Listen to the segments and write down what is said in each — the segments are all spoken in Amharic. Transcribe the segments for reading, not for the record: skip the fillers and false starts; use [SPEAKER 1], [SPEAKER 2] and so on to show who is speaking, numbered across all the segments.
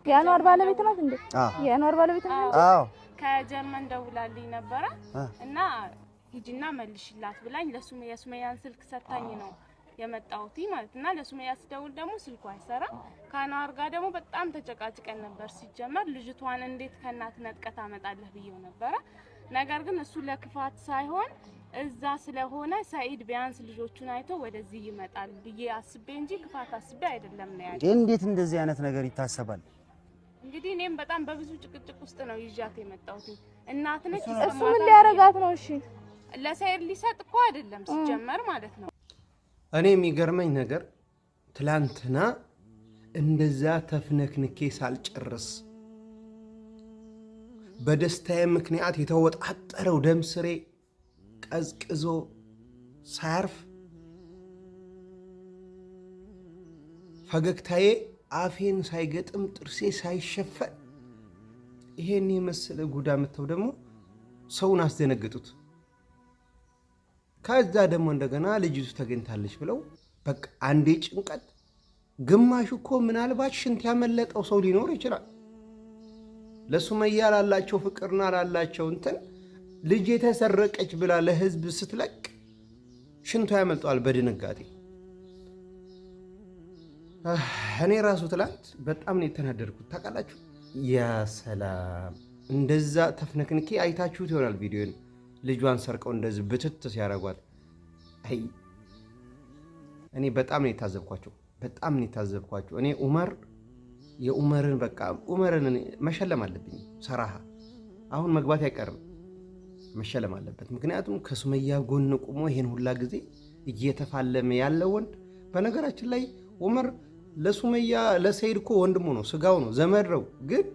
[SPEAKER 1] ያኗር ባለቤት ናት እንዴ? ያኗር ባለቤት ናት።
[SPEAKER 2] አዎ
[SPEAKER 3] ከጀርመን ደውላልኝ ነበር እና ሂጂና መልሽላት ብላኝ የሱመያን ስልክ ሰጣኝ ነው የመጣሁት ማለትና ለሱመያ ስደውል ደግሞ ስልኳ አይሰራም። ከአኗር ጋር ደግሞ በጣም ተጨቃጭቀን ነበር። ሲጀመር ልጅቷን እንዴት ከናት ነጥቀታ አመጣለህ ብየው ነበር። ነገር ግን እሱ ለክፋት ሳይሆን እዛ ስለሆነ ሰኢድ ቢያንስ ልጆቹን አይቶ ወደዚህ ይመጣል ብዬ አስቤ እንጂ ክፋት አስቤ አይደለም ነው ያለው።
[SPEAKER 2] እንዴት እንደዚህ አይነት ነገር ይታሰባል?
[SPEAKER 3] እንግዲህ እኔም በጣም በብዙ ጭቅጭቅ ውስጥ ነው ይዣት የመጣሁት። እናት ነች።
[SPEAKER 1] እሱ ምን ሊያረጋት ነው? እሺ
[SPEAKER 3] ለሰኢድ ሊሰጥ እኮ አይደለም ሲጀመር ማለት ነው።
[SPEAKER 4] እኔ የሚገርመኝ ነገር ትላንትና እንደዛ ተፍነክንኬ ሳልጨርስ በደስታዬ ምክንያት የተወጣጠረው ደም ስሬ ቀዝቅዞ ሳያርፍ ፈገግታዬ አፌን ሳይገጥም ጥርሴ ሳይሸፈን ይሄን የመሰለ ጉዳ መተው ደግሞ ሰውን አስደነግጡት። ከዛ ደግሞ እንደገና ልጅቱ ተገኝታለች ብለው በቃ አንዴ ጭንቀት። ግማሹ እኮ ምናልባት ሽንት ያመለጠው ሰው ሊኖር ይችላል። ለሱመያ ላላቸው ፍቅርና ላላቸው እንትን ልጅ የተሰረቀች ብላ ለህዝብ ስትለቅ ሽንቷ ያመልጠዋል በድንጋጤ። እኔ ራሱ ትላንት በጣም ነው የተናደድኩት ታውቃላችሁ። ያ ሰላም እንደዛ ተፍነክንኬ አይታችሁት ይሆናል ቪዲዮን። ልጇን ሰርቀው እንደዚህ ብትት ሲያረጓት አይ እኔ በጣም ነው የታዘብኳቸው። እኔ የኡመርን በቃ ኡመርን መሸለም አለብኝ ሰራሃ። አሁን መግባት አይቀርም መሸለም አለበት። ምክንያቱም ከሱመያ ጎን ቆሞ ይሄን ሁላ ጊዜ እየተፋለመ ያለው ወንድ። በነገራችን ላይ ኡመር ለሱመያ ለሰኢድ እኮ ወንድሙ ነው፣ ስጋው ነው፣ ዘመድ ነው። ግን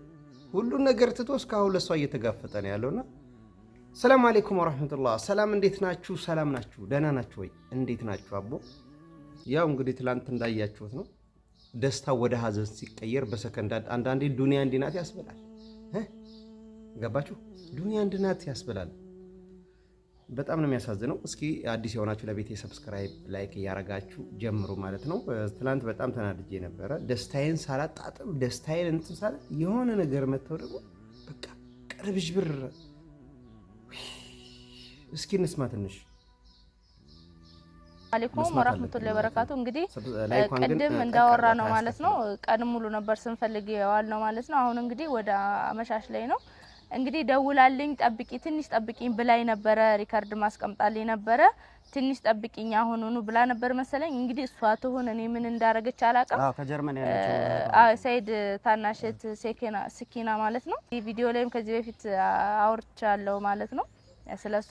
[SPEAKER 4] ሁሉን ነገር ትቶ እስካሁን ለሷ እየተጋፈጠ ነው ያለውና ሰላም አለይኩም ወራህመቱላህ። ሰላም እንዴት ናችሁ? ሰላም ናችሁ? ደህና ናችሁ ወይ? እንዴት ናችሁ? አቦ ያው እንግዲህ ትላንት እንዳያችሁት ነው ደስታ ወደ ሀዘን ሲቀየር በሰከንድ። አንዳንዴ ዱንያ እንዲህ ናት ያስበላል። ገባችሁ? ዱንያ እንዲህ ናት ያስበላል። በጣም ነው የሚያሳዝነው። እስኪ አዲስ የሆናችሁ ለቤቴ ሰብስክራይብ፣ ላይክ እያረጋችሁ ጀምሩ ማለት ነው። ትላንት በጣም ተናድጄ ነበረ። ደስታዬን ሳላጣጥም ደስታዬን እንትን ሳላ የሆነ ነገር መተው ደግሞ በቃ ቀርብሽ ብር። እስኪ እንስማ ትንሽ።
[SPEAKER 1] አለይኩም ወራህመቱላሂ ወበረካቱ። እንግዲህ ቅድም እንዳወራ ነው ማለት ነው። ቀን ሙሉ ነበር ስንፈልግ የዋል ነው ማለት ነው። አሁን እንግዲህ ወደ አመሻሽ ላይ ነው። እንግዲህ ደውላልኝ ጠብቂ ትንሽ ጠብቂኝ ብላኝ ነበረ። ሪካርድ ማስቀምጣልኝ ነበረ። ትንሽ ጠብቂኝ አሁኑኑ ብላ ነበር መሰለኝ። እንግዲህ እሷ ትሁን እኔ ምን እንዳረገች አላቀም።
[SPEAKER 2] ከጀርመን ያለችው
[SPEAKER 1] ሰኢድ ታናሽት ስኪና ማለት ነው። ይህ ቪዲዮ ላይም ከዚህ በፊት አውርቻለሁ ማለት ነው ስለሷ።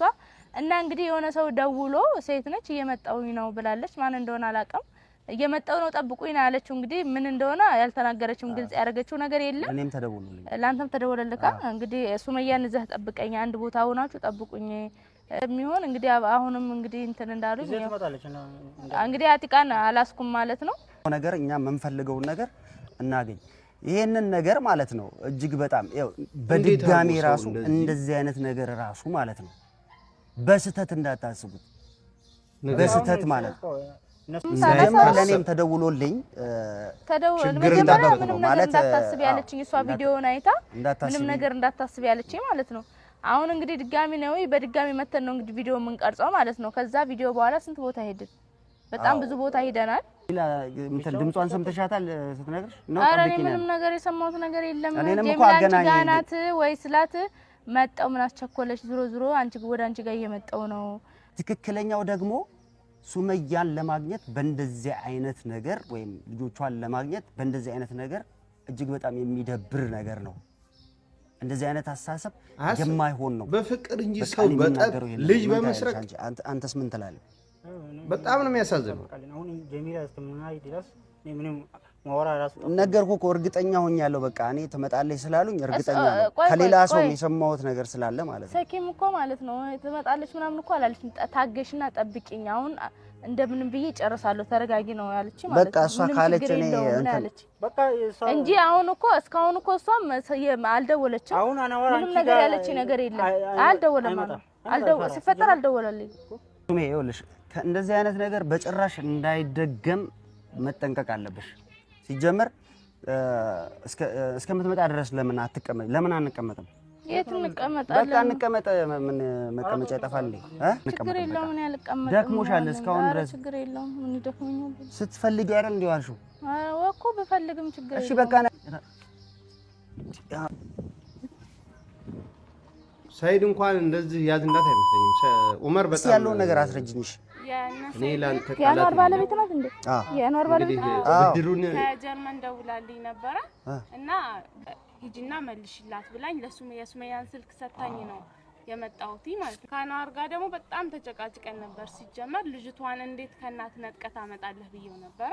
[SPEAKER 1] እና እንግዲህ የሆነ ሰው ደውሎ ሴት ነች እየመጣውኝ ነው ብላለች። ማን እንደሆነ አላቀም። እየመጣው ነው ጠብቁኝ ነው ያለችው። እንግዲህ ምን እንደሆነ ያልተናገረችም ግልጽ ያደረገችው ነገር የለም።
[SPEAKER 2] እኔም ተደውሎልኝ
[SPEAKER 1] ላንተም ተደወለልካ። እንግዲህ ሱመያን እዛ ጠብቀኝ አንድ ቦታ ሆናችሁ ጠብቁኝ የሚሆን እንግዲህ አሁንም እንግዲህ እንትን እንዳሉኝ እንግዲህ አቲቃን አላስኩም ማለት ነው።
[SPEAKER 2] ነገር እኛ የምንፈልገውን ነገር እናገኝ። ይሄንን ነገር ማለት ነው እጅግ በጣም ያው በድጋሚ ራሱ እንደዚህ አይነት ነገር ራሱ ማለት ነው በስተት እንዳታስቡት። በስተት ማለት ለኔም ተደውሎልኝ
[SPEAKER 1] መጀመሪያ ምንም ነገር እንዳታስብ ያለችኝ እሷ ቪዲዮውን አይታ ምንም ነገር እንዳታስብ ያለችኝ ማለት ነው። አሁን እንግዲህ ድጋሚ ነው በድጋሚ መተን ነው እንግዲህ ቪዲዮ የምንቀርጸው ማለት ነው። ከዛ ቪዲዮ በኋላ ስንት ቦታ ሄድን? በጣም ብዙ ቦታ ሄደናል።
[SPEAKER 2] ድምጿን ሰምተሻታል ስትነግርሽ ነው?
[SPEAKER 1] ኧረ እኔ ምንም ነገር የሰማሁት ነገር የለም። ጀሚላንቺ ወይ ስላት መጣው ምን አስቸኮለሽ? ዙሮ አንቺ ወደ አንቺ ጋር እየመጣው ነው።
[SPEAKER 2] ትክክለኛው ደግሞ ሱመያን ለማግኘት በእንደዚህ አይነት ነገር ወይም ልጆቿን ለማግኘት በእንደዚህ አይነት ነገር እጅግ በጣም የሚደብር ነገር ነው። እንደዚህ አይነት አስተሳሰብ የማይሆን ነው።
[SPEAKER 4] በፍቅር እንጂ ሰው በጠብ ልጅ በመስረቅ
[SPEAKER 2] አንተስ ምን ትላለህ?
[SPEAKER 4] በጣም ነው የሚያሳዝነው።
[SPEAKER 5] አሁን ጀሚላ እስከምናይ ድረስ ምንም ማወራ ራሱ
[SPEAKER 2] ነገርኩ እኮ እርግጠኛ ሆኛለሁ። በቃ እኔ ትመጣለች ስላሉኝ እርግጠኛ ነኝ። ከሌላ ሰው የሰማሁት ነገር ስላለ ማለት ነው።
[SPEAKER 1] ሰኪም እኮ ማለት ነው ትመጣለች ምናምን እኮ አላለችም። ታገሽና ጠብቂኝ አሁን እንደምንም ብዬ ጨርሳለሁ ተረጋጊ ነው ያለች ማለት ነው።
[SPEAKER 2] በቃ እሷ ካለች እኔ
[SPEAKER 5] በቃ
[SPEAKER 1] እንጂ አሁን እኮ እስካሁን እኮ እሷም አልደወለችም። ምንም ነገር ያለች ነገር የለም። አልደወለም ሲፈጠር አልደወለልኝ።
[SPEAKER 2] ሱሜ ይኸውልሽ እንደዚህ አይነት ነገር በጭራሽ እንዳይደገም መጠንቀቅ አለብሽ። ሲጀመር እስከምትመጣ ድረስ ለምን አትቀመጥ? ለምን አንቀመጥም?
[SPEAKER 1] የት እንቀመጣለን?
[SPEAKER 2] በቃ እንቀመጥ። ምን መቀመጫ ይጠፋል እንዴ?
[SPEAKER 1] ችግር የለውም። ምን ያልቀመጥ
[SPEAKER 2] ደክሞሻል እስካሁን ድረስ?
[SPEAKER 1] ችግር የለውም። ምን ይደክመኛል?
[SPEAKER 2] ስትፈልጊ አይደል እንዴ ዋልሽው?
[SPEAKER 1] አዎ እኮ በፈልግም ችግር የለውም።
[SPEAKER 2] እሺ በቃ
[SPEAKER 4] ሰይድ እንኳን እንደዚህ ያዝ እንዳት አይመስለኝም። ዑመር በጣም
[SPEAKER 2] ያለውን ነገር አስረጅኝሽ።
[SPEAKER 4] እኔ ላንተ
[SPEAKER 1] የአንዋር ባለቤት ናት እንዴ? የአንዋር ባለቤት ናት።
[SPEAKER 4] ብድሩን
[SPEAKER 3] ከጀርመን ደውላልኝ ነበረ እና ሂጂና መልሽላት ብላኝ የሱመያን ስልክ ሰታኝ ነው የመጣሁት ማለት ነው። ከአንዋር ጋር ደግሞ በጣም ተጨቃጭቀን ነበር። ሲጀመር ልጅቷን እንዴት ከእናት ነጥቀት አመጣለህ ብዬው ነበረ።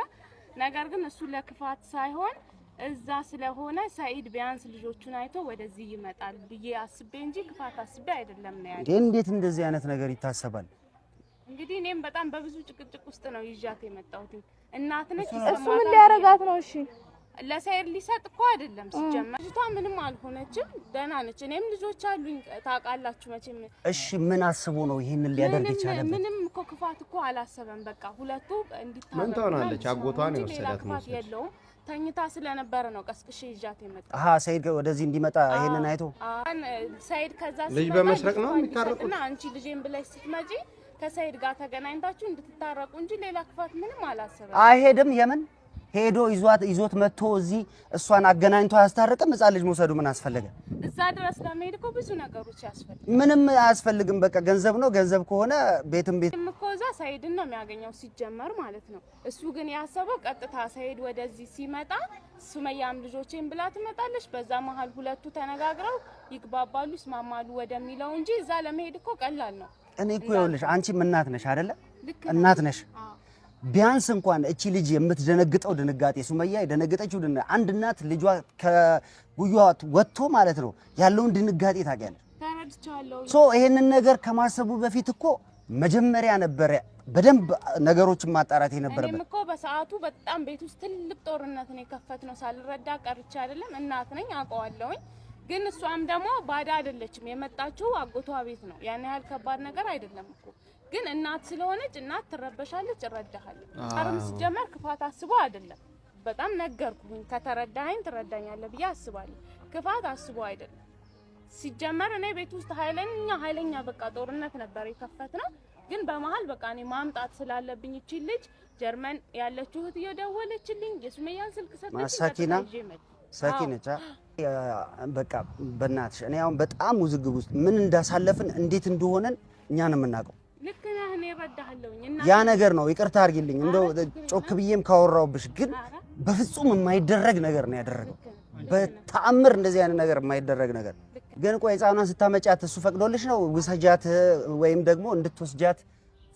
[SPEAKER 3] ነገር ግን እሱ ለክፋት ሳይሆን እዛ ስለሆነ ሰኢድ ቢያንስ ልጆቹን አይቶ ወደዚህ ይመጣል ብዬ አስቤ እንጂ ክፋት አስቤ አይደለም ነው ያለው።
[SPEAKER 2] እንዴት እንደዚህ አይነት ነገር ይታሰባል?
[SPEAKER 3] እንግዲህ እኔም በጣም በብዙ ጭቅጭቅ ውስጥ ነው ይዣት የመጣሁት። እናት ነች።
[SPEAKER 1] እሱ ምን ሊያረጋት ነው? እሺ
[SPEAKER 3] ለሰኢድ ሊሰጥ እኮ አይደለም ሲጀመር። ልጅቷ ምንም አልሆነችም፣ ደህና ነች። እኔም ልጆች አሉኝ ታውቃላችሁ መቼም።
[SPEAKER 2] እሺ ምን አስቦ ነው ይሄንን ሊያደርግ ይችላል?
[SPEAKER 3] ምንም እኮ ክፋት እኮ አላሰበም። በቃ ሁለቱ እንዲታረቁ
[SPEAKER 4] ምን ትሆናለች? አጎቷን የወሰዳት ነው።
[SPEAKER 3] የለውም ተኝታ ስለነበረ ነው ቀስቅሼ ይዣት የመጣው።
[SPEAKER 2] ሰኢድ ወደዚህ እንዲመጣ ይሄንን አይቶ
[SPEAKER 3] ሰኢድ ከዛ
[SPEAKER 4] ልጅ በመስረቅ ነው የሚታረቁት።
[SPEAKER 3] እና አንቺ ልጄን ብለሽ ስትመጪ ከሰኢድ ጋር ተገናኝታችሁ እንድትታረቁ እንጂ ሌላ ክፋት ምንም አላሰበም።
[SPEAKER 2] አይሄድም። የምን ሄዶ ይዞት መጥቶ እዚህ እሷን አገናኝቶ አያስታርቅም? ሕፃን ልጅ መውሰዱ ምን አስፈለገ?
[SPEAKER 3] እዛ ድረስ ለመሄድ እኮ ብዙ ነገሮች ያስፈልጋል።
[SPEAKER 2] ምንም አያስፈልግም። በቃ ገንዘብ ነው። ገንዘብ ከሆነ ቤትም
[SPEAKER 3] እኮ እዛ ሰኢድን ነው የሚያገኘው ሲጀመር ማለት ነው። እሱ ግን ያሰበው ቀጥታ ሰኢድ ወደዚህ ሲመጣ ሱመያም ልጆቼን ብላ ትመጣለች። በዛ መሀል ሁለቱ ተነጋግረው ይግባባሉ፣ ይስማማሉ ወደሚለው እንጂ እዛ ለመሄድ እኮ ቀላል ነው።
[SPEAKER 2] እኔ እኮ ይኸውልሽ አንቺም እናት ነሽ አይደለ? እናት ነሽ። ቢያንስ እንኳን እቺ ልጅ የምትደነግጠው ድንጋጤ ሱመያ የደነገጠችው አንድ እናት ልጇ ከጉያዋ ወጥቶ ማለት ነው ያለውን ድንጋጤ ታውቂያለሽ።
[SPEAKER 3] ተረድቻለሁ።
[SPEAKER 2] ይሄንን ነገር ከማሰቡ በፊት እኮ መጀመሪያ ነበረ በደንብ ነገሮችን ማጣራት የነበረበት።
[SPEAKER 3] እኔም እኮ በሰዓቱ በጣም ቤት ውስጥ ትልቅ ጦርነት ነው የከፈትነው። ሳልረዳ ቀርቼ አይደለም። እናት ነኝ አውቀዋለሁኝ። ግን እሷም ደግሞ ባዳ አይደለችም። የመጣችው አጎቷ ቤት ነው። ያን ያህል ከባድ ነገር አይደለም እኮ። ግን እናት ስለሆነች እናት ትረበሻለች። እረዳሃለሁ። አርም ሲጀመር ክፋት አስቦ አይደለም። በጣም ነገርኩኝ። ከተረዳኸኝ ትረዳኛለህ ብዬ አስባለሁ። ክፋት አስቦ አይደለም። ሲጀመር እኔ ቤት ውስጥ ኃይለኛ በቃ ጦርነት ነበር የከፈትነው። ግን በመሃል በቃ እኔ ማምጣት ስላለብኝ እቺ ልጅ ጀርመን ያለችው እህት እየደወለችልኝ የሱመያን ስልክ ሰጠችኝ።
[SPEAKER 2] ሰኪነቻ በቃ በእናትሽ እኔ አሁን በጣም ውዝግብ ውስጥ ምን እንዳሳለፍን እንዴት እንደሆነን እኛ ነው የምናውቀው።
[SPEAKER 3] ልክ ነህ። እኔ እረዳሃለሁኝ እና
[SPEAKER 2] ያ ነገር ነው። ይቅርታ አድርጊልኝ እንደው ጮክ ብዬም ካወራውብሽ፣ ግን በፍጹም የማይደረግ ነገር ነው ያደረገው። በተአምር እንደዚህ አይነት ነገር የማይደረግ ነገር። ግን ቆይ ሕፃኗን ስታመጫት እሱ ፈቅዶልሽ ነው ውሰጃት ወይም ደግሞ እንድትወስጃት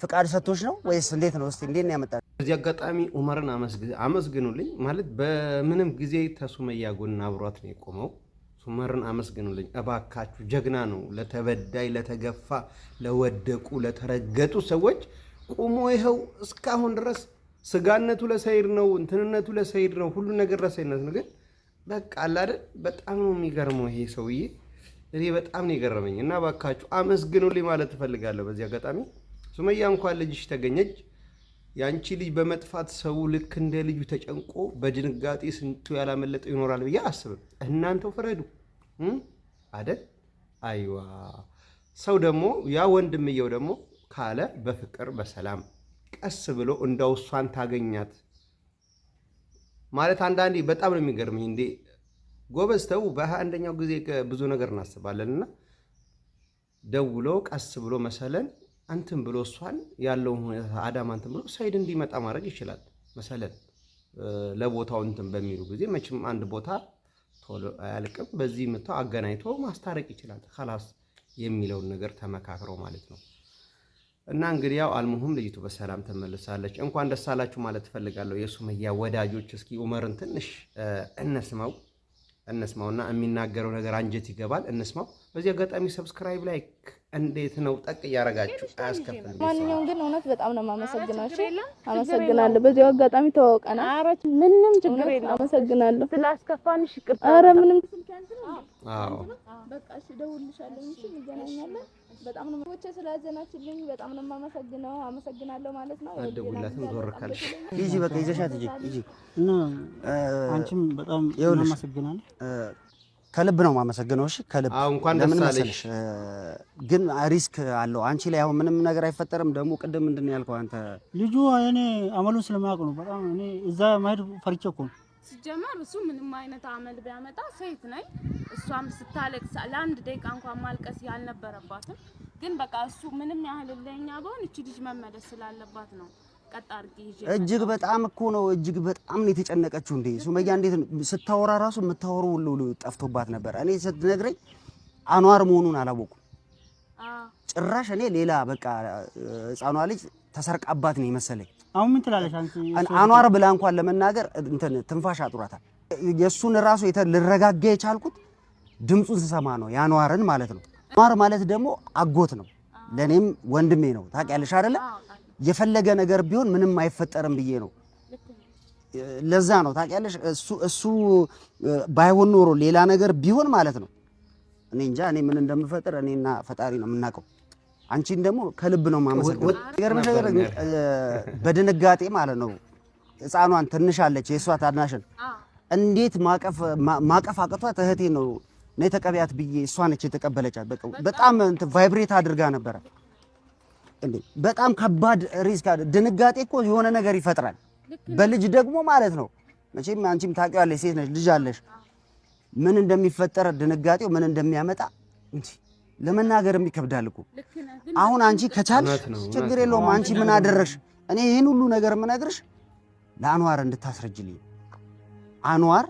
[SPEAKER 2] ፍቃድ ሰጥቶሽ ነው ወይስ እንዴት ነው? እስቲ እንዴት ነው ያመጣው?
[SPEAKER 4] በዚህ አጋጣሚ ዑመርን አመስግኑልኝ። ማለት በምንም ጊዜ ተሱመያ ጎን አብሯት ነው የቆመው። ዑመርን አመስግኑልኝ እባካችሁ። ጀግና ነው። ለተበዳይ፣ ለተገፋ፣ ለወደቁ፣ ለተረገጡ ሰዎች ቆሞ ይኸው እስካሁን ድረስ ስጋነቱ ለሰይድ ነው፣ እንትንነቱ ለሰይድ ነው፣ ሁሉ ነገር ለሰይድ ነው። ግን በቃ አለ አይደል? በጣም ነው የሚገርመው ይሄ ሰውዬ። እኔ በጣም ነው የገረመኝ እና እባካችሁ አመስግኑልኝ ማለት እፈልጋለሁ በዚህ አጋጣሚ። ሱመያ እንኳን ልጅሽ ተገኘች። ያንቺ ልጅ በመጥፋት ሰው ልክ እንደ ልጁ ተጨንቆ በድንጋጤ ስንቱ ያላመለጠው ይኖራል ብዬ አስብም። እናንተው ፍረዱ አይደል? አይዋ ሰው ደግሞ ያ ወንድምየው ደግሞ ካለ በፍቅር በሰላም ቀስ ብሎ እንዳው እሷን ታገኛት ማለት አንዳንዴ በጣም ነው የሚገርመኝ። እንዴ ጎበዝ ተው። በ21ኛው ጊዜ ብዙ ነገር እናስባለንና ደውሎ ቀስ ብሎ መሰለን አንተም ብሎ እሷን ያለው አዳም አንተም ብሎ ሰይድ እንዲመጣ ማድረግ ይችላል። መሰለን ለቦታው እንትን በሚሉ ጊዜ መቼም አንድ ቦታ ቶሎ አያልቅም። በዚህ መተው አገናኝቶ ማስታረቅ ይችላል። خلاص የሚለውን ነገር ተመካክረው ማለት ነው። እና እንግዲህ ያው አልሙሁም ልጅቱ በሰላም ተመልሳለች። እንኳን ደስ አላችሁ ማለት ፈልጋለሁ የሱመያ ወዳጆች። እስኪ ዑመርን ትንሽ እንስማውና የሚናገረው ነገር አንጀት ይገባል። እንስማው። በዚህ አጋጣሚ ሰብስክራይብ፣ ላይክ እንዴት ነው ጠቅ ያረጋችሁ አያስከፍልም።
[SPEAKER 1] ማንኛውም ግን እውነት በጣም ነው የማመሰግናችሁ። አመሰግናለሁ። በዚህ አጋጣሚ ተዋውቀናል። ኧረ ምንም ችግር የለም። አመሰግናለሁ ስላስከፋንሽ። ይቅርታ። ኧረ ምንም
[SPEAKER 4] አዎ
[SPEAKER 1] በቃ እሺ፣ እደውልልሻለሁ። እሺ፣ እንገናኛለን። በጣም ነው ወቸ ስላዘናችልኝ በጣም ነው የማመሰግነው አመሰግናለሁ ማለት ነው
[SPEAKER 4] አደውላትም ዞርካለሽ
[SPEAKER 2] ይጂ በቃ ይዘሻት ይጂ
[SPEAKER 5] እና አንቺም በጣም እናመሰግናለን
[SPEAKER 2] ከልብ ነው ማመሰግነው እሺ ከልብ ለምን መሰለሽ ግን ሪስክ አለው አንቺ ላይ አሁን ምንም ነገር አይፈጠርም ደግሞ ቅድም ምንድነው ያልከው አንተ ልጁ
[SPEAKER 5] እኔ አመሉን ስለማያውቅ ነው በጣም እኔ እዛ ማሄድ ፈርቼ እኮ ነው
[SPEAKER 3] ሲጀመር እሱ ምንም አይነት አመል ቢያመጣ ሴት ነኝ እሷም ስታለቅስ ለአንድ ደቂቃ እንኳን ማልቀስ ያልነበረባትም ግን በቃ እሱ ምንም ያህል ለኛ ባውን እቺ ልጅ መመለስ ስላለባት ነው ቀጣርቂ ይዤ
[SPEAKER 2] እጅግ በጣም እኮ ነው እጅግ በጣም ነው የተጨነቀችው እንዴ ሱመያ እንዴት ስታወራ ራሱ የምታወራው ሁሉ ጠፍቶባት ነበር እኔ ስትነግረኝ አንዋር መሆኑን አላወኩም ጭራሽ እኔ ሌላ በቃ ህፃኗ ልጅ ተሰርቃባት ነው ይመስለኝ
[SPEAKER 5] አሁን ምን ትላለሽ አንቺ
[SPEAKER 2] አንዋር ብላ እንኳን ለመናገር እንትን ትንፋሽ አጥሯታል የሱን ራሱ ልረጋጋ የቻልኩት ድምጹን ስሰማ ነው ያንዋርን ማለት ነው አንዋር ማለት ደግሞ አጎት ነው ለኔም ወንድሜ ነው ታውቂያለሽ አይደለ የፈለገ ነገር ቢሆን ምንም አይፈጠርም ብዬ ነው ለዛ ነው ታውቂያለሽ እሱ ባይሆን ኖሮ ሌላ ነገር ቢሆን ማለት ነው እኔ እንጃ እኔ ምን እንደምፈጥር እኔና ፈጣሪ ነው የምናውቀው አንቺን ደግሞ ከልብ ነው ማመሰግነው ይገርምሽ ነገር በድንጋጤ ማለት ነው ህፃኗን ትንሻለች የሷ ታናሽን እንዴት ማቀፍ አቅቷት እህቴ ነው ነይ ተቀበያት ብዬ እሷ ነች የተቀበለቻት በጣም ቫይብሬት አድርጋ ነበር እንዴ በጣም ከባድ ሪስክ ድንጋጤ እኮ የሆነ ነገር ይፈጥራል በልጅ ደግሞ ማለት ነው መቼም አንቺም ታውቂዋለሽ ሴት ነሽ ልጅ አለሽ ምን እንደሚፈጠር ድንጋጤው ምን እንደሚያመጣ እንዴ ለመናገርም ይከብዳል እኮ አሁን አንቺ ከቻልሽ ችግር የለውም አንቺ ምን አደረግሽ እኔ ይሄን ሁሉ ነገር ምነግርሽ ለአንዋር እንድታስረጅልኝ አንዋር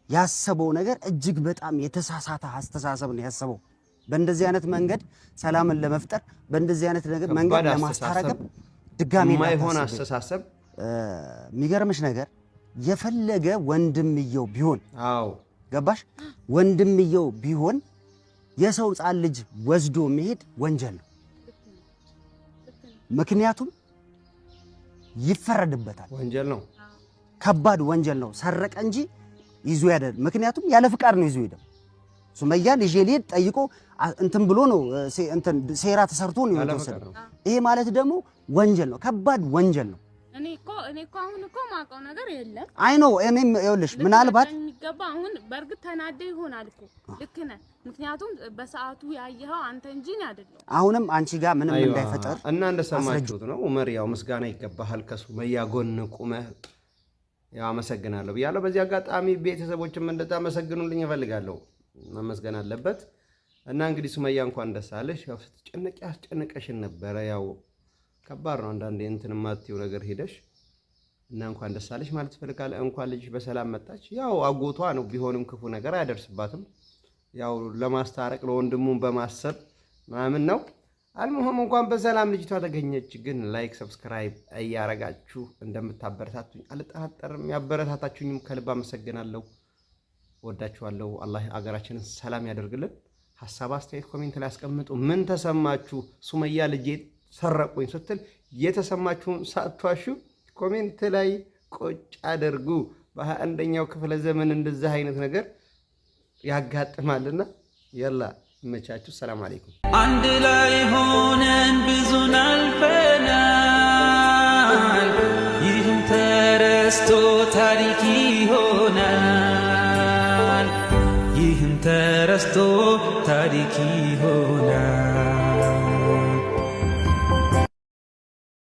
[SPEAKER 2] ያሰበው ነገር እጅግ በጣም የተሳሳተ አስተሳሰብ ነው ያሰበው በእንደዚህ አይነት መንገድ ሰላምን ለመፍጠር በእንደዚህ አይነት ነገር መንገድ ለማስተራረቅ ድጋሚ
[SPEAKER 4] ማይሆን አስተሳሰብ
[SPEAKER 2] የሚገርምሽ ነገር የፈለገ ወንድምየው ቢሆን አዎ ገባሽ ወንድምየው ቢሆን የሰው ጻል ልጅ ወስዶ መሄድ ወንጀል ነው ምክንያቱም ይፈረድበታል
[SPEAKER 4] ወንጀል ነው
[SPEAKER 2] ከባድ ወንጀል ነው ሰረቀ እንጂ ይዞ ያደር ምክንያቱም ያለ ፍቃድ ነው ይዞ ሄደው ሱመያን ልጅ ጠይቆ እንትን ብሎ ነው እንትን ሴራ ተሰርቶ ነው የተወሰደው ይሄ ማለት ደግሞ ወንጀል ነው ከባድ ወንጀል ነው
[SPEAKER 3] እኔ እኮ አሁን እኮ ማውቀው ነገር የለም
[SPEAKER 2] አይ ነው እኔም ይኸውልሽ ምናልባት
[SPEAKER 3] የሚገባ አሁን በርግጥ ተናደ ይሆናል እኮ ልክ ነህ ምክንያቱም በሰዓቱ ያየኸው አንተ እንጂ ነው አይደለም
[SPEAKER 2] አሁንም አንቺ ጋር ምንም እንዳይፈጠር
[SPEAKER 4] እና እንደሰማችሁት ነው ዑመር ያው ምስጋና ይገባሃል ከሱመያ ጎን ቁመህ ያው አመሰግናለሁ ብያለሁ በዚህ አጋጣሚ ቤተሰቦችም እንድታመሰግኑልኝ እፈልጋለሁ መመስገን አለበት እና እንግዲህ ሱመያ እንኳን ደስ አለሽ ያው ስትጨነቂ አስጨነቀሽን ነበር ያው ከባድ ነው አንዳንዴ እንትን ማጥተው ነገር ሄደሽ እና እንኳን ደስ አለሽ ማለት ፈልጋለሁ እንኳን ልጅሽ በሰላም መጣች ያው አጎቷ ነው ቢሆንም ክፉ ነገር አያደርስባትም ያው ለማስታረቅ ለወንድሙን በማሰብ ማምን ነው አልሙሁም እንኳን በሰላም ልጅቷ ተገኘች ግን ላይክ ሰብስክራይብ እያረጋችሁ እንደምታበረታቱኝ አልጠራጠርም ያበረታታችሁኝም ከልብ አመሰግናለሁ ወዳችኋለሁ አላህ አገራችንን ሰላም ያደርግልን ሐሳብ አስተያየት ኮሜንት ላይ አስቀምጡ ምን ተሰማችሁ ሱመያ ልጄ ሰረቁኝ ስትል የተሰማችሁን ሳትዋሹ ኮሜንት ላይ ቁጭ አድርጉ በ21ኛው ክፍለ ዘመን እንደዚህ አይነት ነገር ያጋጥማልና يلا መቻችሁ ሰላም አለይኩም
[SPEAKER 6] አንድ ላይ ሆነን ብዙን አልፈናል ይህም ተረስቶ ታሪክ ይሆናል ይህም ተረስቶ ታሪክ ይሆናል